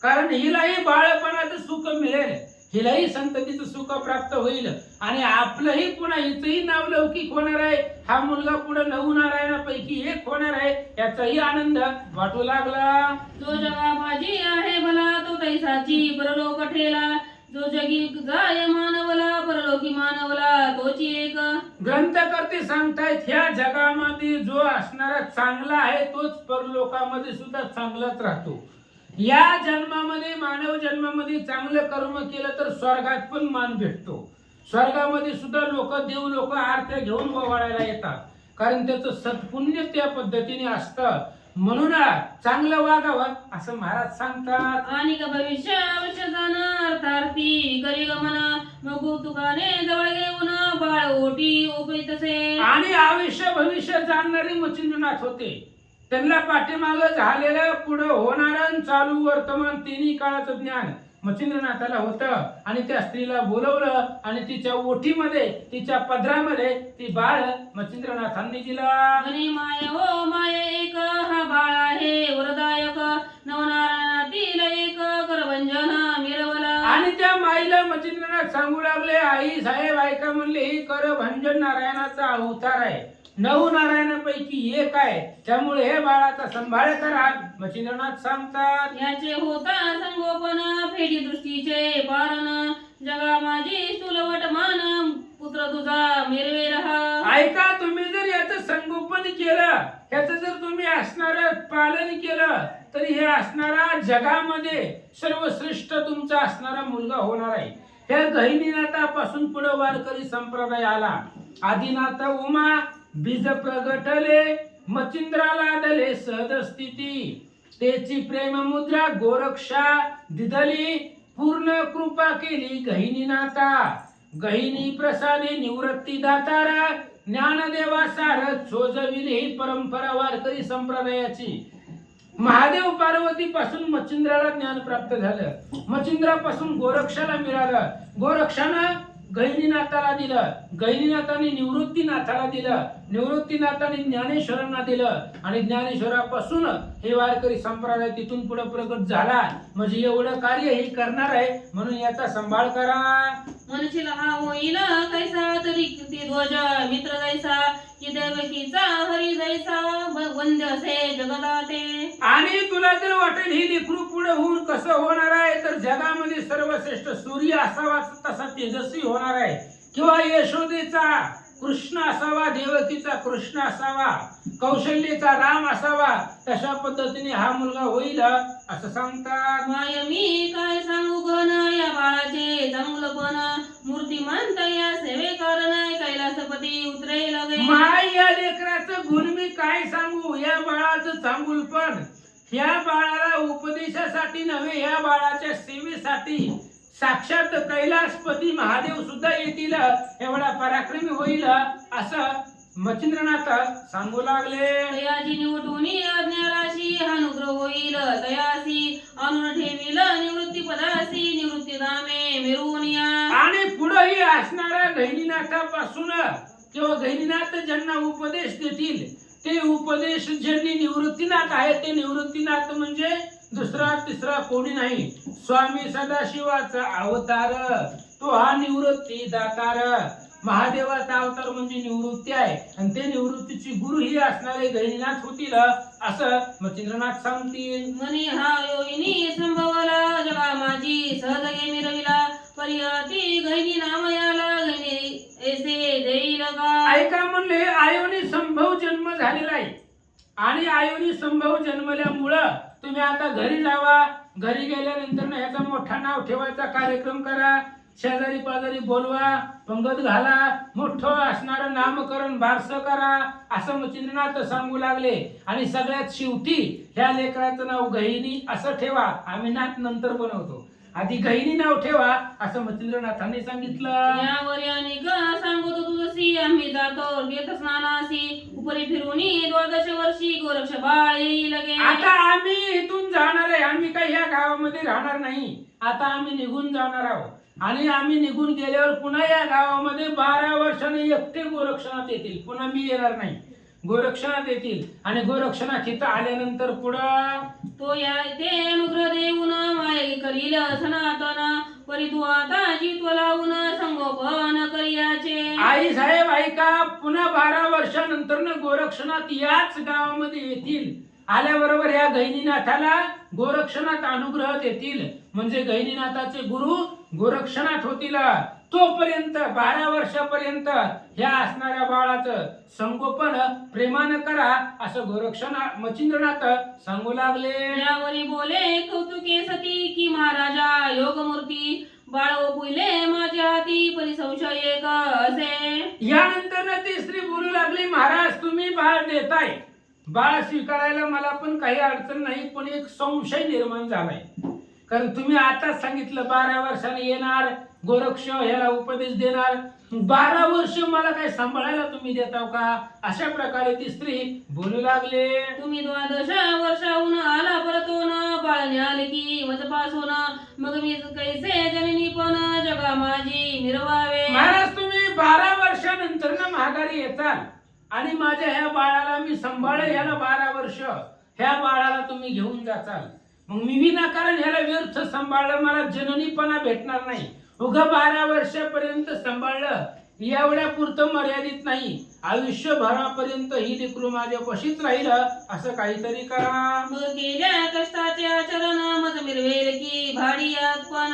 कारण हिलाही बाळपणाचं सुख मिळेल, हिलाही संततीचं सुख प्राप्त होईल आणि आपलंही पुन्हा हिचंही नाव लौकिक होणार आहे. हा मुलगा पुढे 9 नारायणापैकी एक होणार आहे, याचाही आनंद वाटू लागला. जो जगा माझी आहे भला तो तैसाची परलोक ठेला. जो जगी जाय मानवला परलोकी मानवला तोची एक. ग्रंथकर्ते सांगतायत, ह्या जगामध्ये जो असणारा चांगला आहे तोच परलोकामध्ये सुद्धा चांगलाच राहतो. या जन्मामध्ये मानव जन्मामध्ये चांगलं कर्म केलं तर स्वर्गात पण मान भेटतो. स्वर्गामध्ये सुद्धा लोक देव लोक आरत्या घेऊन ओवाळायला येतात, कारण त्याचं सत्पुण्य त्या पद्धतीने असतं. म्हणून चांगलं वागावं असं महाराज सांगतात. आणि का भविष्य अवश्य जाणार अर्थार्थी करी गमन मग तुकाने जवळ घेऊन बाळ ओटी ओपीतसे. आणि आयुष्य भविष्य जाणणारे मच्छिंद्रनाथ होते. त्यांना पाठीमाग झालेलं पुढं होणारं चालू वर्तमान तिन्ही काळाचं ज्ञान मच्छिंद्रनाथाला होतं. आणि त्या स्त्रीला बोलवलं आणि तिच्या ओठीमध्ये तिच्या पदरामध्ये ती बाळ मच्छिंद्रनाथांनी दिलं. आणि माय हो माय एक हा बाळ आहे वरदायक नवनारायणातील एक करभंजन मिरवला. आणि त्या माईला मच्छिंद्रनाथ सांगू लागले, आई साहेब ऐका म्हणले, ही करभंजन नारायणाचा अवतार आहे, 9 नारायणापैकी एक आहे, त्यामुळे हे बाळाचा सांभाळ करा. मच्छिंद्रनाथ सांगतात, याचे होता संगोपन फेडी दृष्टीचे पारण जगा माझी स्थूलवट मान पुत्र तुझा मिरवे रहा. ऐका, तुम्ही जर याचं संगोपन केलं, याचं जर तुम्ही असणारं पालन केलं, तर हे असणारा जगामध्ये सर्वश्रेष्ठ तुमचा असणारा मुलगा होणार आहे. ह्या गहिनीनाथापासून पुढे वारकरी संप्रदाय आला. आदिनाथ उमा बीज प्रगटले मच्छिंद्राला दले सहज स्थिती. तेची प्रेम मुद्रा गोरक्षा दिदली पूर्ण कृपा केली गहिनीनाथा. गहिनी प्रसादे निवृत्ती दातारा ज्ञानदेवा सार चोजविली ही परंपरा वारकरी संप्रदायाची. महादेव पार्वती पासून मच्छिंद्राला ज्ञान प्राप्त झालं, मच्छिंद्रापासून गोरक्षाला मिळालं, गोरक्षानं गहिनीनाथाला दिलं, गहिनीनाथाने निवृत्तीनाथाला दिलं, निवृत्तीनाथाने ज्ञानेश्वरांना दिलं आणि ज्ञानेश्वरापासून हे वारकरी संप्रदाय तिथून पुढे प्रगट झाला. म्हणजे एवढं कार्य हे करणार आहे, म्हणून याचा सांभाळ करा. मनशील हा होईल कैसा तरी कीर्ती ध्वज मित्र जैसा की देवकीचा हरी जैसा वंद्य असे जगदाते. आणि तुला जर वाटेल ही लेकरू पुढे होऊन कसं होणार आहे, तर जगामध्ये सर्वश्रेष्ठ सूर्य असावा तसा तेजस्वी होणार आहे, किंवा यशोदेचा कृष्ण असावा, देवकीचा कृष्ण असावा, कौशल्येचा राम असावा, तशा पद्धतीने हा मुलगा होईल असं सांगतात. माय मी काय सांगू गण या बाळाचे चांगलंपण मूर्तिमंत या सेवेकारण कैलासपती उतरेल गे. माय या लेकराचं गुण मी काय सांगू, या बाळाचं चांगुलपण. ह्या बाळाला उपदेशासाठी नव्हे, या बाळाच्या सेवेसाठी साक्षात कैलासपती महादेव सुद्धा येतील, एवढा पराक्रमी होईल असं मच्छिंद्रनाथ सांगू लागले. तयाची निवटून अज्ञाराशी अनुग्रह होईल तयासी आणून ठेवील निवृत्ती पदासी निवृत्ती धामे मिरवून या. आणि पुढेही असणाऱ्या गहिनीनाथापासून किंवा गहिनीनाथ ज्यांना उपदेश देतील ते उपदेश ज्यांनी निवृत्तीनाथ आहे, ते निवृत्तीनाथ म्हणजे दुसरा तिसरा कोणी नाही, स्वामी सदाशिवाचा अवतार, तो हा निवृत्ती दातार. महादेवाचा अवतार म्हणजे निवृत्ती आहे आणि ते निवृत्तीची गुरु ही असणारे गहिनीनाथ होतील असं मच्छिंद्रनाथ सांगतील. मनी हा योगिनी संभवला जगा माझी सहज गे मिरविला परियती गहिनी नामयाला गहिनी ऐसे देईल का. ऐका म्हणले, आयोनी संभव जन्म झालेला आहे आणि आयोनी संभव जन्मल्यामुळं तुम्ही आता घरी जावा, घरी गेल्यानंतर ह्याचा मोठा नाव ठेवायचा कार्यक्रम करा. शेजारी पाजारी बोलवा, पंगत घाला, मोठं असणारं नामकरण बारसं करा असं मच्छिंद्रनाथ सांगू लागले. आणि सगळ्यात शेवटी ह्या लेकराचं नाव गहिनी असं ठेवा, आम्ही नाथ नंतर बनवतो, आधी गहिनी नाव ठेवा असं मच्छिंद्रनाथांनी सांगितलं. यावर याने सांगतो तुझसी आम्ही जातो तीर्थ स्नानासी उपरी फिरूनी 12 वर्षी गोरक्ष बाळ येई लगे. आता आम्ही इथून जाणार आहे, आम्ही काही ह्या गावामध्ये राहणार नाही, आता आम्ही निघून जाणार आहोत. आणि आम्ही निघून गेल्यावर पुन्हा या गावामध्ये 12 वर्षांनी एकटे गोरक्षणात येतील, पुन्हा मी येणार नाही, गोरक्षणात येतील. आणि गोरक्षणात इथं आल्यानंतर पुढं तो या ते अनुग्रह देऊन माय करील सनातन परी तू आता जीत्व लावून संगोपन करियाचे. आई साहेब ऐका, पुन्हा 12 वर्षानंतर गोरक्षणात याच गावामध्ये येतील. आल्याबरोबर या गहिनीनाथाला गोरक्षणात अनुग्रह देतील, म्हणजे गहिनीनाथाचे गुरु गोरक्षणात होतील. तोपर्यंत 12 वर्षापर्यंत ह्या असणाऱ्या बाळाचं संगोपन प्रेमानं करा असं गोरक्षनाथ मच्छिंद्रनाथ सांगू लागले. यावरी बोले कौतुके सती की महाराजा योगमूर्ती बाळ ओपुले माझ्या हाती परिसंशय एक असे. यानंतर ती स्त्री बोलू लागली, महाराज तुम्ही बाळ देताय, बाळ स्वीकारायला मला पण काही अडचण नाही, पण एक संशय निर्माण झालाय. कारण तुम्ही आताच सांगितलं 12 वर्षाने येणार, गोरक्ष ह्याला उपदेश देणार, 12 वर्ष मला काय सांभाळायला तुम्ही देताव का? अशा प्रकारे ती स्त्री बोलू लागले. तुम्ही 12 वर्षाहून आला परतून बाळने आले की मज पासून मग मी कैसे जननी पण जगा माझी मिरवावे. महाराज तुम्ही 12 वर्षानंतर ना माघारी येताल आणि माझ्या ह्या बाळाला मी सांभाळे, ह्याला 12 वर्ष ह्या बाळाला तुम्ही घेऊन जाचाल. मग मी विनाकारण ह्याला व्यर्थ सांभाळलं, मला जननीपणा भेटणार नाही. उगा 12 वर्षापर्यंत सांभाळलं एवढ्या पुरतं मर्यादित नाही, आयुष्यभरापर्यंत ही लेकरू माझ्या पशीच राहील असं काहीतरी करा. मग केल्या कष्टाचे आचरण मज मिरवेल की भाडियात पण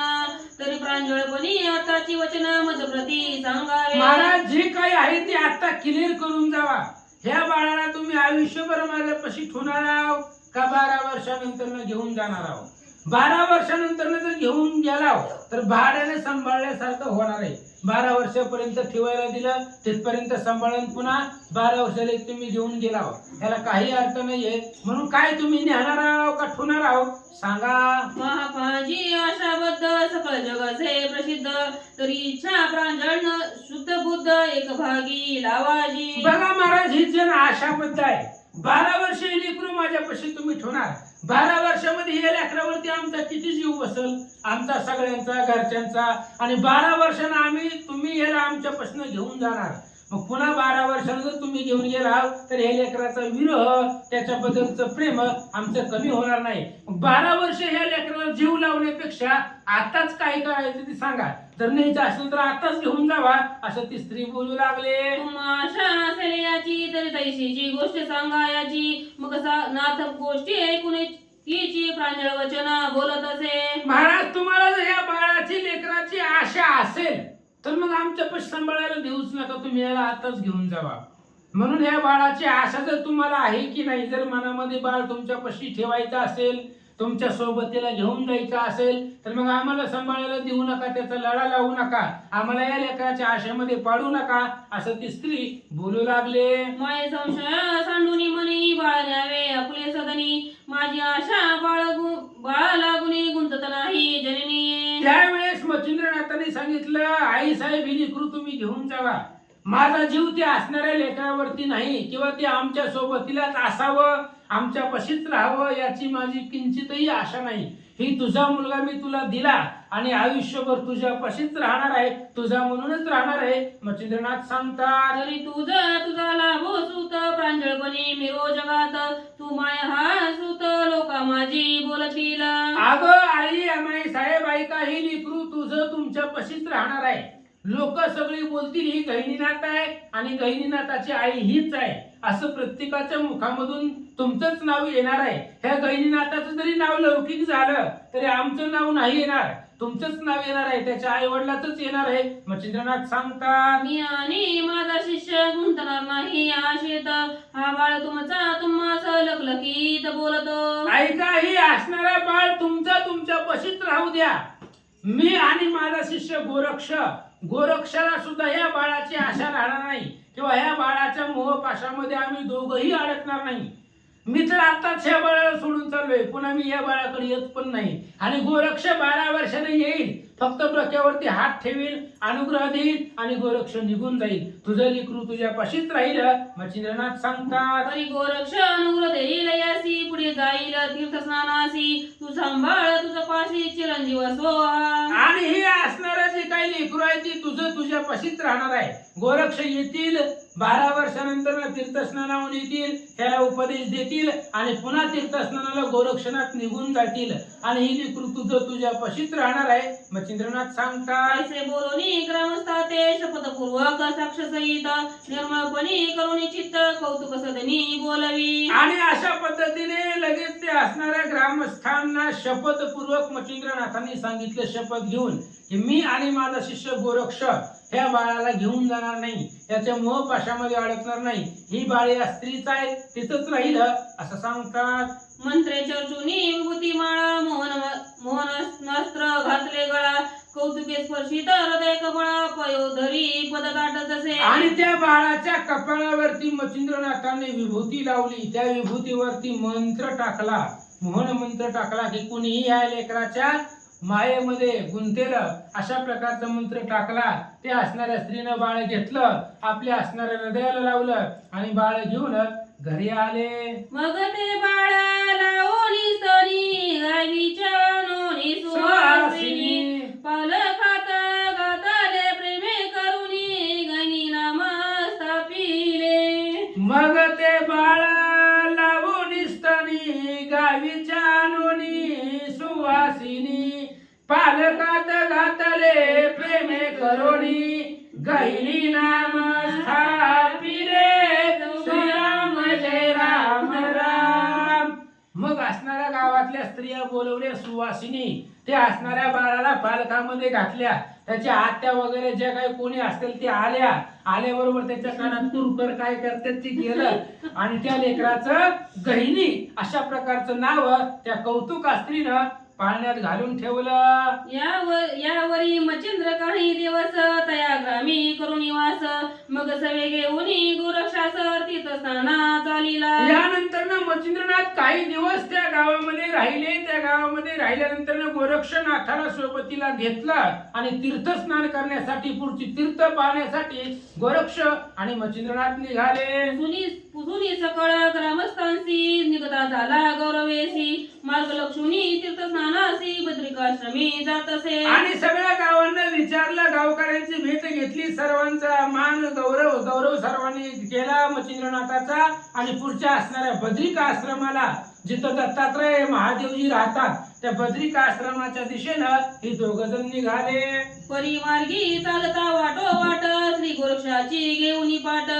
तरी प्रांजळपणी आताची वचन मज प्रती सांगावे. महाराज जे काही आहे ते आता क्लिअर करून जावा. ह्या बाळाला तुम्ही आयुष्यभर माझ्या पशी ठेवणार आहो का 12 वर्षानंतर घेऊन जाणार आहोत? 12 वर्षानंतर जर घेऊन गेला तर भाड्याने सांभाळल्यासारखं होणार आहे. 12 वर्षापर्यंत ठेवायला दिलं तिथपर्यंत सांभाळून पुन्हा 12 वर्षाला तुम्ही घेऊन गेला याला काही अर्थ नाहीये. म्हणून काय तुम्ही नेहणार आहोत का ठेवणार आहोत सांगा. महापाजी आशाबद्ध सकळ जगसे प्रसिद्ध तरी इच्छा प्रांजळ शुद्ध बुद्ध एक भागी लावाजी. बघा महाराज ही जन आशाबद्ध आहे. 12 वर्ष लेकरू माझ्यापाशी तुम्ही ठेवणार. 12 वर्षामध्ये या लेकरावरती आमचा किती जीव बसल, आमचा सगळ्यांचा घरच्यांचा. आणि 12 वर्षांना आम्ही तुम्ही याला आमच्यापासून घेऊन जाणार. मग पुन्हा 12 वर्षांना जर तुम्ही घेऊन गेला तर या लेकराचा विरह त्याच्याबद्दलचं प्रेम आमचं कमी होणार नाही. 12 वर्ष ह्या लेकराला जीव लावण्यापेक्षा आताच काय करायचं ते सांगा. जर न्यायचं असेल तर आताच घेऊन जावा असं ती स्त्री बोलू लागले. आशा असेल याची तरी तैशीची गोष्ट सांगा याची. मग नाथ गोष्टी ऐकून तिची प्रांजळ वचन बोलत असे. महाराज तुम्हाला जर या बाळाची लेकराची आशा असेल तर मग आमच्या पशी सांभाळायला देऊच नका, तुम्ही याला आताच घेऊन जावा. म्हणून या बाळाची आशा जर तुम्हाला आहे की नाही, जर मनामध्ये बाळ तुमच्या पशी ठेवायचं असेल, तुमच्या सोबतीला घेऊन जायचं असेल तर मग आम्हाला सांभाळायला देऊ नका, त्याचा लढा लावू नका, आम्हाला या लेकराच्या आशेमध्ये पाडू नका असं ती स्त्री बोलू लागले. माय संशय सांडूनी मनी बाळ न्यावे आपले सदनी माझी आशा बाळा लागुनी गुंतत नाही जननी. त्यावेळेस मच्छिंद्रनाथांनी सांगितलं, आई साहेब ही लेकरू तुम्ही घेऊन जावा. माझा जीव ते असणाऱ्या लेकरावरती नाही किंवा ते आमच्या सोबतीलाच असावं, आमच्या पशीच राहावं याची माझी किंचितही आशा नाही. ही तुझा मुलगा मी तुला दिला आणि आयुष्यभर तुझ्या पशीच राहणार आहे, तुझा म्हणूनच राहणार आहे मच्छिंद्रनाथ सांगतात. तरी तुझा लाभो सूत प्रांजळपणी मिरो जगात तू माय हा सूत लोका माझी बोलतील. अगं आई अमाई साहेब ऐका, ही लेकरू तुझं तुमच्या पशीच राहणार आहे. लोक सगळी बोलतील ही गहिनीनाथ आहे आणि गहिनीनाथाची आई हीच आहे असं प्रत्येकाच्या मुखामधून तुमचंच नाव येणार आहे. ह्या गहिनीनाथाचं जरी नाव लौकिक झालं तरी आमचं नाव नाही येणार, तुमचंच नाव येणार आहे, त्याच्या आई वडिलाचंच येणार आहे मच्छिंद्रनाथ सांगतात. मी आणि माझा शिष्य गुंतणार नाही आशेत हा बाळ तुमचा तुम्हास लखलखीत बोलतो. ऐका, ही असणारा बाळ तुमचा तुमच्या पशीच राहू द्या. मी आणि माझा शिष्य गोरक्षाला सुद्धा या बाळाची आशा राहणार नाही किंवा या बाळाच्या मोहपाशामध्ये आम्ही दोघंही अडकणार नाही. मी तर आताच ह्या बाळाला सोडून चाललोय, पुन्हा मी या बाळाकडे येत पण नाही. आणि गोरक्ष 12 वर्षाने येईल, फक्त डोक्यावरती हात ठेवील, अनुग्रह देईल आणि गोरक्ष निघून जाईल. तुझं लेकरू तुझ्या पाशीच राहील. मच्छिंद्रनाथ सांगतात, हरी गोरक्ष अनुग्रह देईल यासी, पुढे जाईल तीर्थस्नानासी, तू सांभाळ तुझं पाशी चिरंजीव असो. आणि हे असणारं जे काही लेकरू आहे ती तुझं तुझ्या पाशीच राहणार आहे. गोरक्ष येतील, 12 वर्षानंतर तीर्थस्नानाहून येतील, त्याला उपदेश देतील आणि पुन्हा तीर्थस्नानाला गोरक्षनाथ निघून जातील आणि ही लेकरू तुझं तुझ्या पाशीच राहणार आहे. मच्छिंद्रनाथ सांगतात, ऐसे बोलोनी ग्रामस्था ते शपथपूर्वक साक्ष सहित निर्मळपणी करुणी चित्त कौतुक सदनी बोलवी. आणि अशा पद्धतीने लगेच ते असणाऱ्या ग्रामस्थांना शपथपूर्वक मच्छिंद्रनाथांनी सांगितलं, शपथ घेऊन की मी आणि माझा शिष्य गोरक्ष ह्या बाळाला घेऊन जाणार नाही, त्याच्या मोहपाशामध्ये अडकणार नाही. ही बाळ या स्त्रीच आहे, तिथंच राहील असं सांगतात. मंत्रे चर्चुनी विभूती माळा, मोहन अस्त्र घातले गळा, कौतुके स्पर्शित हृदय कमळा, पयोधरी पद दाटत असे. आणि त्या बाळाच्या कपाळावरती मच्छिंद्रनाथांनी विभूती लावली, त्या विभूतीवरती मंत्र टाकला, मोहन मंत्र टाकला की कुणीही या लेकराच्या मायेमध्ये गुंतेल अशा प्रकारचा मंत्र टाकला. ते असणाऱ्या स्त्रीनं बाळ घेतलं, आपल्या असणाऱ्या हृदयाला लावलं आणि बाळ घेऊन घरी आले. मग ते बाळा लावणी सरी गावीच्या नोनी सुवासिनी, पालखात गाताले प्रेमे करुणी गणी नाम स्थापिले. मग ते बाळा लावून स्तनी गावीच्या नोनी सुवासिनी, पालकात घातले प्रेमे करोनी गहिनी नाम स्थापिले. श्रीराम जय राम राम. मग असणाऱ्या गावातल्या स्त्रिया बोलवल्या सुवासिनी, ते असणाऱ्या बाळाला पालकामध्ये घातल्या. त्याच्या आत्या वगैरे जे काही कोणी असतील ते आल्याबरोबर त्याच्या कानात कुरकर काय करतात ते केलं आणि त्या लेकराचं गहिनी अशा प्रकारचं नाव त्या कौतुका स्त्रीनं पाळण्यात घालून ठेवलं. यावरी मच्छिंद्र काही दिवस तया ग्रामी करून निवास, मग सवे घेऊन गोरक्षास तीर्थस्नाना चालिला. यानंतर मच्छिंद्रनाथ काही दिवस त्या गावामध्ये राहिले. त्या गावामध्ये राहिल्यानंतर गोरक्षनाथाला सोबतीला घेतलं आणि तीर्थस्नान करण्यासाठी, पुढची तीर्थ पाहण्यासाठी गोरक्ष आणि मच्छिंद्रनाथ निघाले. पुजुनी सकळ ग्रामस्थांशी निगता झाला गौरवेशी, मार्गलक्ष्मी तीर्थस्नानासी बद्रिकाश्रमी जात असे. आणि सगळ्या गावांना विचारलं, गावकऱ्यांची भेट घेतली, सर्वांचा मान गौरव सर्वांनी केला मच्छिंद्रनाथाचा. आणि पुढच्या असणाऱ्या बद्रिका आश्रमाला, जिथं दत्तात्रय महादेवजी राहतात, त्या बद्रिका आश्रमाच्या दिशेनं हे दोघं जण निघाले. परिमार्गी चालता वाटोवाट श्री गोरक्षाची घेऊन पाठ,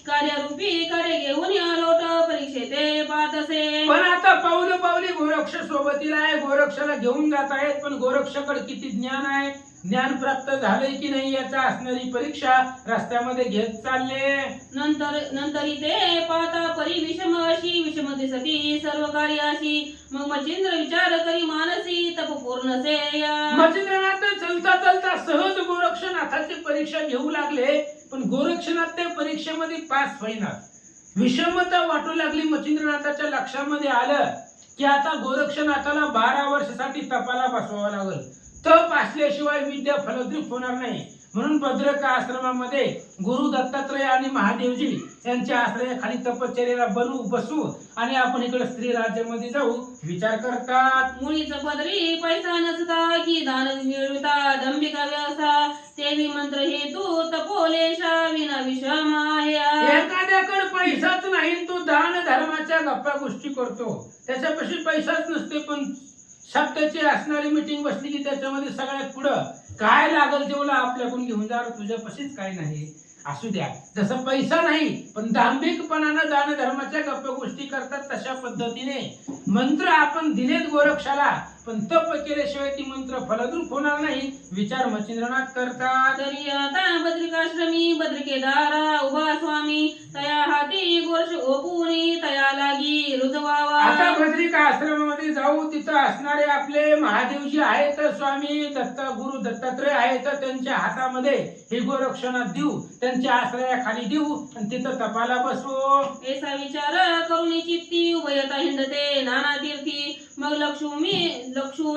कार्यरूपी कार्य घेऊन आलोट परीक्षेते पाहत असे. पण आता पावली गोरक्ष सोबतीला आहे, गोरक्षाला घेऊन जात आहेत. पण गोरक्षाकडे किती ज्ञान आहे, ज्ञान प्राप्त झालंय की नाही याचा असणारी परीक्षा रस्त्यामध्ये घेत चालले. नंतर ते पाहता परी विषम अशी विषम दिसती सर्व कार्याशी, मग मच्छिंद्र विचार करी मानसी तप पूर्ण से. मच्छिंद्रनाथ चलता सहज गोरक्षनाथाची परीक्षा घेऊ लागले. पण गोरक्षनाथ त्या परीक्षेमध्ये पास होईनात. विषमता वाटू लागली. मच्छिंद्रनाथाच्या लक्षामध्ये आलं की आता गोरक्षनाथाला 12 वर्षासाठी तपाला बसवावं लागल. तप असल्याशिवाय विद्या फलद्रूप होणार नाही. म्हणून भद्रका आश्रमामध्ये गुरु दत्तात्रय आणि महादेवजी यांच्या आश्रयाखाली तपश्चर्याला बसू आणि आपण इकडे स्त्री राज्यामध्ये जाऊ विचार करतात. मुळीच पदरी पैसा नसता की दान मिळविता दंभिका व्यवसा, तेवी मंत्र हेतू तपोलेशा विना विषम आहे. एखाद्याकडे पैसाच नाही, तो दान धर्माच्या गप्पा गोष्टी करतो, त्याच्यापाशी पैसाच नसते. पण सप्त्याची असणारी मीटिंग बसली की त्याच्यामध्ये सगळ्यात पुढं काय लागल तेवढं आपल्याकडून घेऊन जा, तुझ्यापाशीच काय नाही. असू द्या, जसं पैसा नाही पण दांभिकपणानं दान धर्माच्या गप्पा गोष्टी करतात, तशा पद्धतीने मंत्र आपण दिलेत गोरक्षाला. पण तप केल्याशिवाय ती मंत्र फलद्रूप होणार नाही विचार मच्छिंद्रनाथ करतात. तरी आता बद्रिकाश्रमी बद्रिकेदारा उभा स्वामी तया हाती गोरश ओपुनी तया लागी रुजवावा. आता बद्रिका आश्रमामध्ये जाऊ, तिथं असणारे आपले महादेवजी आहेत स्वामी गुरु दत्तात्रय आहेत, त्यांच्या हातामध्ये ही गोरक्षणा देऊ, त्यांच्या आश्रयाखाली देऊ आणि तिथं तपाला बसवू. ऐसा विचार करून चित्ती उभयता हिंडते नाना तीर्थी. मग लक्ष्मी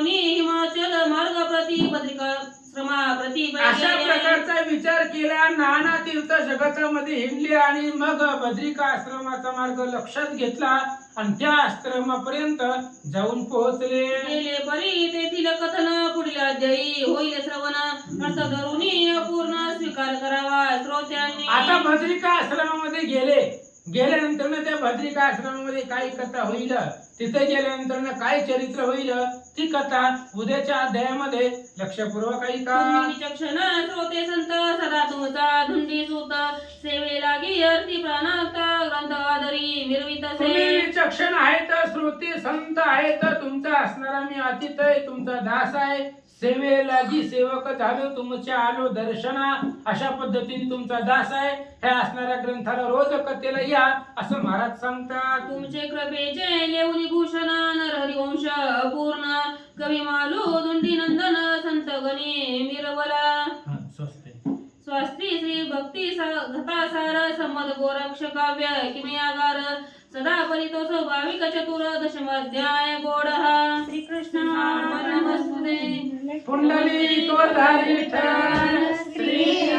हिमाचल मार्ग प्रति बद्रिकाश्रमा प्रति अशा प्रकारचा विचार केला, नाना तीर्थ जगतामध्ये हिंडले आणि मग बद्रिका आश्रमाचा मार्ग लक्षात घेतला आणि त्या आश्रमापर्यंत जाऊन पोहोचले. गेले परी तेथील कथन पुढील अध्यायी होईल श्रवण अर्थ धरुनी अपूर्ण स्वीकार करावा श्रोत्यांनी. आता बद्रिका आश्रमामध्ये गेल्यानंतर त्या बद्रिका आश्रमामध्ये काय कथा होईल, तिथे गेल्यानंतर काय चरित्र होईल, ती कथा उद्याच्या अध्यायामध्ये लक्षपूर्वक ऐका. विचक्षण श्रोते संत सदा तुमचा धुंडी सूत सेवे लागी अर्थी प्राणात ग्रंथ आदरी मिरवित तुम्ही विचक्षण आहेत, श्रोते संत आहेत, तुमचा असणारा मी अतिथ आहे, तुमचा दास आहे, सेवेलागी सेवक झालो, तुमच्या आलो दर्शना, अशा पद्धतीने तुमचा दास आहे. ह्या असणाऱ्या ग्रंथाला रोज कथेला या असं महाराज सांगतात. तुमचे कृपेचे लेवनी भूषण नरहरिवंश अपूर्ण कवी मालू दुंडी नंदन संत गणी मिरवला. स्वस्ती श्री भक्ती घतासार संमत गोरक्ष काव्य किमयागार सदा परितो स्वाभाविक चतुर दशमाध्याय गोडहा. श्रीकृष्ण नमस्ते पुंडलिक वरधारी विठ्ठल श्री